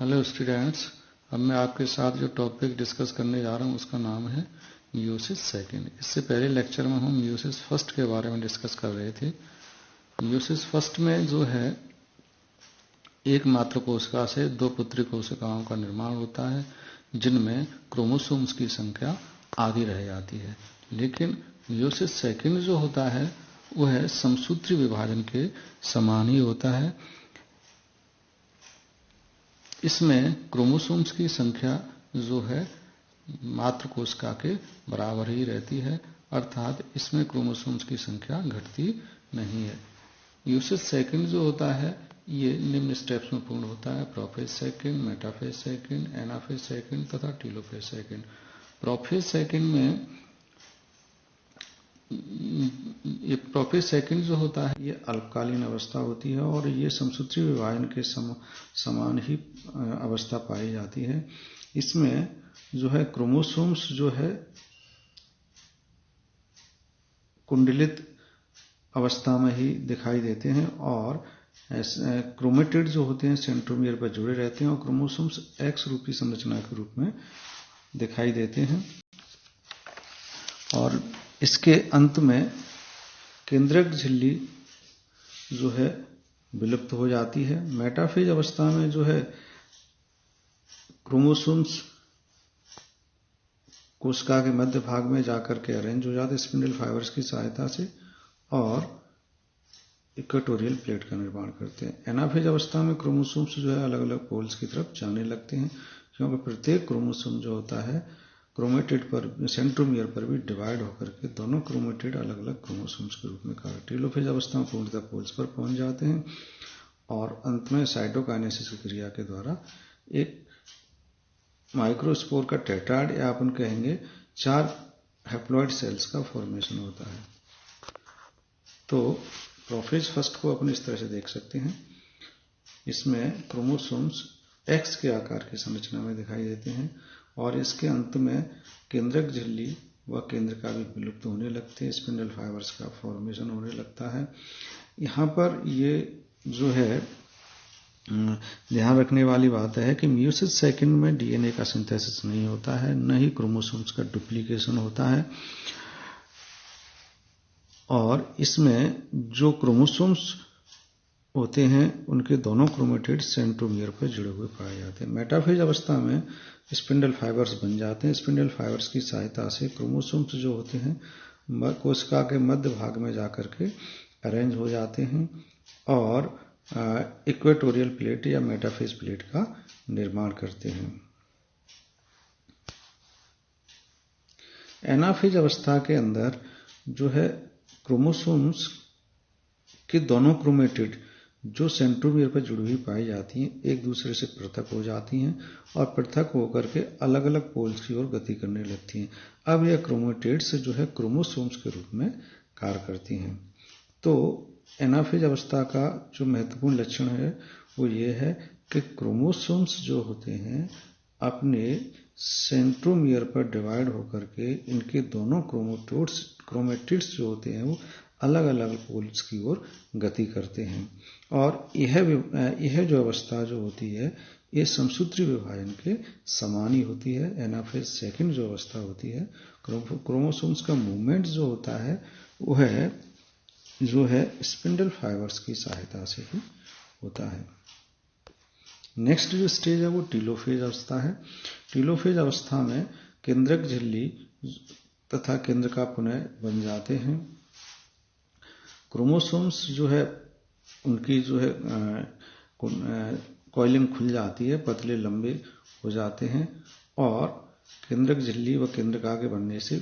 Hello students, अब मैं आपके साथ जो टॉपिक डिस्कस करने जा रहा हूँ उसका नाम है म्यूसिस सेकेंड। इससे पहले लेक्चर में हम म्यूसिस फर्स्ट के बारे में डिस्कस कर रहे थे। म्यूसिस फर्स्ट में जो है एक मात्र कोशिका से दो पुत्री कोशिकाओं का निर्माण होता है, जिनमें क्रोमोसोम्स की संख्या आधी रह जाती है। लेकिन म्यूसिस सेकेंड जो होता है वह समसूत्री विभाजन के समान ही होता है। इसमें क्रोमोसोम्स की संख्या जो है मात्र कोशिका के बराबर ही रहती है, अर्थात इसमें क्रोमोसोम्स की संख्या घटती नहीं है। म्यूसिस सेकेंड जो होता है ये निम्न स्टेप्स में पूर्ण होता है: prophase second, metaphase second, anaphase second तथा टीलोफेज सेकेंड। प्रोफेज सेकेंड में ये प्रोफेज सेकेंड जो होता है ये अल्पकालीन अवस्था होती है और ये समसूत्री विभाजन के समान ही अवस्था पाई जाती है। इसमें जो है क्रोमोसोम्स जो है कुंडलित अवस्था में ही दिखाई देते हैं और क्रोमेटिड जो होते हैं सेंट्रोमियर पर जुड़े रहते हैं और क्रोमोसोम्स एक्स रूपी संरचना के रूप में दिखाई देते हैं। और इसके अंत में केंद्रक झिल्ली जो है विलुप्त हो जाती है। मेटाफेज अवस्था में जो है क्रोमोसोम्स कोशिका के मध्य भाग में जाकर के अरेंज हो जाते हैं स्पिंडल फाइबर्स की सहायता से और इक्वेटोरियल प्लेट का निर्माण करते हैं। एनाफेज अवस्था में क्रोमोसोम्स जो है अलग अलग पोल्स की तरफ जाने लगते हैं, क्योंकि प्रत्येक क्रोमोसोम जो होता है क्रोमेटिड पर सेंट्रोमियर पर भी डिवाइड होकर के दोनों क्रोमेटिड अलग अलग क्रोमोसोम्स के रूप में कार्य। टीलोफेज अवस्था में पूर्णतः पोल्स पर पहुंच जाते हैं और अंत में साइटोकाइनेसिस की क्रिया के द्वारा एक माइक्रोस्पोर का टेट्राड या अपन कहेंगे 4 हैप्लॉइड सेल्स का फॉर्मेशन होता है। तो प्रोफेज फर्स्ट को अपन इस तरह से देख सकते हैं। इसमें क्रोमोसोम्स एक्स के आकार की संरचना में दिखाई देते हैं और इसके अंत में केंद्रक झिल्ली व केंद्रका भी विलुप्त होने लगते हैं, स्पिंडल फाइबर्स का फॉर्मेशन होने लगता है। यहाँ पर ये जो है ध्यान रखने वाली बात है कि म्यूसिस सेकेंड में डीएनए का सिंथेसिस नहीं होता है, न ही क्रोमोसोम्स का डुप्लीकेशन होता है और इसमें जो क्रोमोसोम्स होते हैं उनके दोनों क्रोमेटिड सेंट्रोमियर पर जुड़े हुए पाए जाते हैं। मेटाफेज अवस्था में स्पिंडल फाइबर्स बन जाते हैं। स्पिंडल फाइबर्स की सहायता से क्रोमोसोम्स जो होते हैं कोशिका के मध्य भाग में जाकर के अरेंज हो जाते हैं और इक्वेटोरियल प्लेट या मेटाफेज प्लेट का निर्माण करते हैं। एनाफेज अवस्था के अंदर जो है क्रोमोसोम्स के दोनों क्रोमेटिड जो सेंट्रोमियर पर जुड़ी हुई पाई जाती हैं एक दूसरे से पृथक हो जाती हैं और पृथक होकर के अलग अलग पोल्स की ओर गति करने लगती हैं। अब यह क्रोमेटिड्स जो है क्रोमोसोम्स के रूप में कार्य करती हैं। तो एनाफेज अवस्था का जो महत्वपूर्ण लक्षण है वो ये है कि क्रोमोसोम्स जो होते हैं अपने सेंट्रोमियर पर डिवाइड होकर के इनके दोनों क्रोमेटिड्स जो होते हैं वो अलग अलग पोल्स की ओर गति करते हैं और यह जो अवस्था जो होती है ये समसूत्री विभाजन के समान ही होती है। एनाफेज सेकेंड जो अवस्था होती है क्रोमोसोम्स का मूवमेंट जो होता है वह जो है स्पिंडल फाइबर्स की सहायता से ही होता है। नेक्स्ट जो स्टेज है वो टीलोफेज अवस्था है। टीलोफेज अवस्था में केंद्रक झिल्ली तथा केंद्रका पुनः बन जाते हैं। क्रोमोसोम्स जो है उनकी जो है कॉइलिंग खुल जाती है, पतले लंबे हो जाते हैं और केंद्रक झिल्ली व केंद्रका के बनने से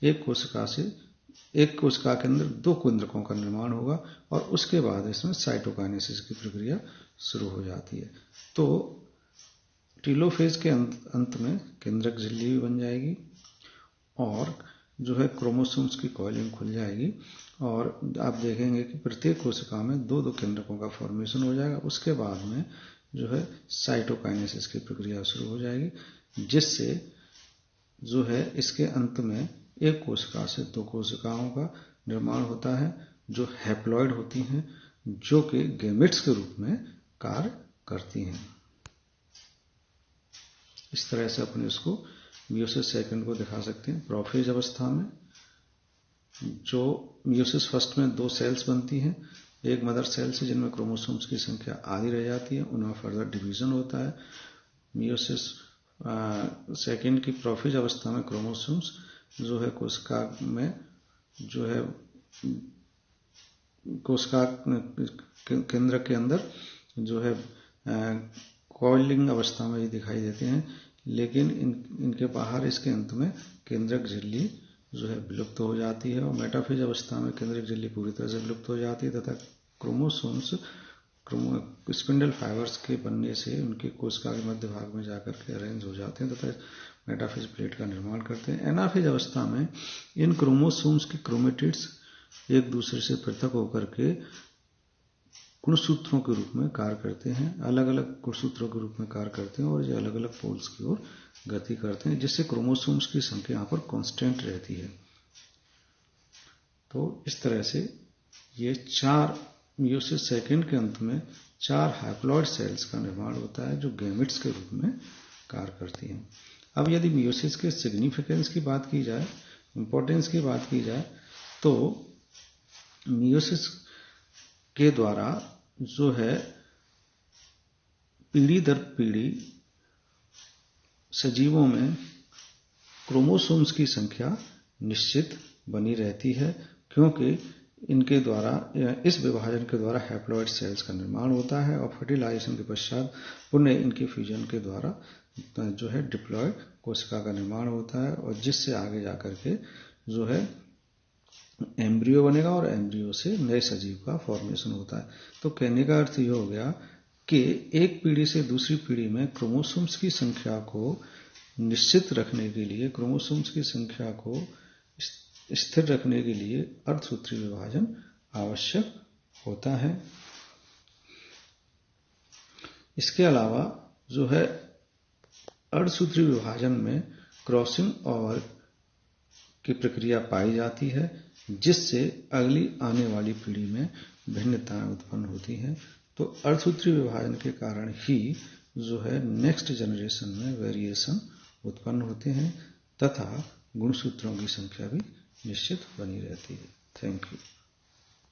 एक कोशिका के अंदर 2 केंद्रकों का निर्माण होगा और उसके बाद इसमें साइटोकाइनेसिस की प्रक्रिया शुरू हो जाती है। तो टीलोफेज के अंत में केंद्रक झिल्ली भी बन जाएगी और जो है क्रोमोसोम्स की कॉइलिंग खुल जाएगी और आप देखेंगे कि प्रत्येक कोशिका में 2-2 केंद्रकों का फॉर्मेशन हो जाएगा। उसके बाद में जो है साइटोकाइनेसिस की प्रक्रिया शुरू हो जाएगी, जिससे जो है इसके अंत में एक कोशिका से 2 कोशिकाओं का निर्माण होता है जो हैप्लॉइड होती हैं, जो कि गैमेट्स के रूप में कार्य करती हैं। इस तरह से अपने उसको मियोसिस सेकंड को दिखा सकते हैं। प्रोफेज अवस्था में जो मियोसिस फर्स्ट में 2 सेल्स बनती हैं, एक मदर सेल से जिनमें क्रोमोसोम्स की संख्या आधी रह जाती है, उनमें फर्दर डिवीजन होता है। मियोसिस सेकंड की प्रोफेज अवस्था में क्रोमोसोम्स जो है कोशिका में जो है कोशिका केंद्र के अंदर जो है कॉइलिंग अवस्था में ही दिखाई देते हैं, लेकिन इनके बाहर इसके अंत में केंद्रक झिल्ली जो है विलुप्त हो जाती है और मेटाफेज अवस्था में केंद्रक झिल्ली पूरी तरह से विलुप्त हो जाती है तथा क्रोमोसोम्स स्पिंडल फाइबर्स के बनने से उनके कोशिका के मध्य भाग में जाकर के अरेंज हो जाते हैं तथा मेटाफेज प्लेट का निर्माण करते हैं। एनाफेज अवस्था में इन क्रोमोसोम्स के क्रोमेटिड्स एक दूसरे से पृथक होकर के गुणसूत्रों के रूप में कार्य करते हैं, अलग अलग गुणसूत्रों के रूप में कार्य करते हैं और ये अलग अलग पोल्स की ओर गति करते हैं, जिससे क्रोमोसोम्स की संख्या यहाँ पर कांस्टेंट रहती है। तो इस तरह से ये 4 मियोसिस सेकंड के अंत में 4 हैप्लॉइड सेल्स का निर्माण होता है जो गैमेट्स के रूप में कार्य करती हैं। अब यदि मियोसिस के सिग्निफिकेंस की बात की जाए, इंपॉर्टेंस की बात की जाए, तो मियोसिस के द्वारा जो है पीढ़ी दर पीढ़ी सजीवों में क्रोमोसोम्स की संख्या निश्चित बनी रहती है, क्योंकि इनके द्वारा इस विभाजन के द्वारा हैप्लॉइड सेल्स का निर्माण होता है और फर्टिलाइजेशन के पश्चात पुनः इनके फ्यूजन के द्वारा जो है डिप्लॉयड कोशिका का निर्माण होता है और जिससे आगे जाकर के जो है एम्ब्रियो बनेगा और एम्ब्रियो से नए सजीव का फॉर्मेशन होता है। तो कहने का अर्थ यह हो गया कि एक पीढ़ी से दूसरी पीढ़ी में क्रोमोसोम्स की संख्या को निश्चित रखने के लिए, क्रोमोसोम्स की संख्या को स्थिर रखने के लिए अर्धसूत्री विभाजन आवश्यक होता है। इसके अलावा जो है अर्धसूत्री विभाजन में क्रॉसिंग ओवर की प्रक्रिया पाई जाती है, जिससे अगली आने वाली पीढ़ी में भिन्नताएं उत्पन्न होती हैं। तो अर्धसूत्री विभाजन के कारण ही जो है नेक्स्ट जनरेशन में वेरिएशन उत्पन्न होते हैं तथा गुणसूत्रों की संख्या भी निश्चित बनी रहती है। Thank you.